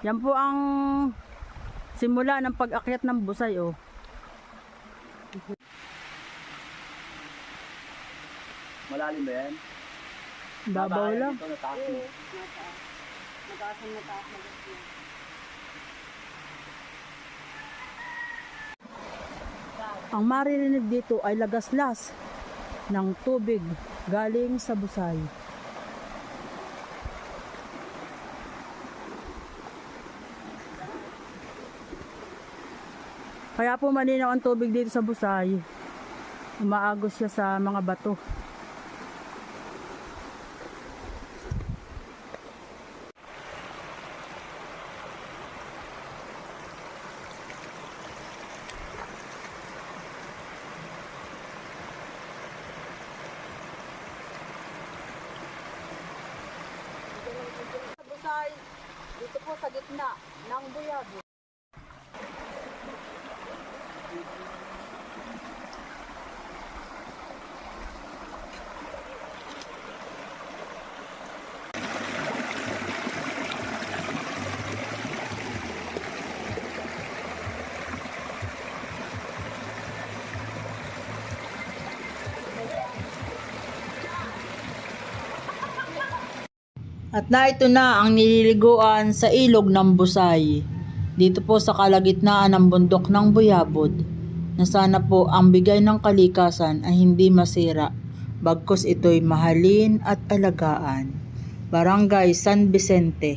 Yan po ang simula ng pag-akyat ng Busay, oh. Malalim ba yan? Babaw lang. Ito nataas mo. Mataas. Ang maririnig dito ay lagaslas ng tubig galing sa Busay. Kaya po malinaw ang tubig dito sa Busay. Umaagos siya sa mga bato. Sa Busay, dito po sa gitna ng Buyabo. At na ito na ang nililiguan sa ilog ng Busay. Dito po sa kalagitnaan ng bundok ng Buyabod, na sana po ang bigay ng kalikasan ay hindi masira, bagkus ito'y mahalin at alagaan. Barangay San Vicente.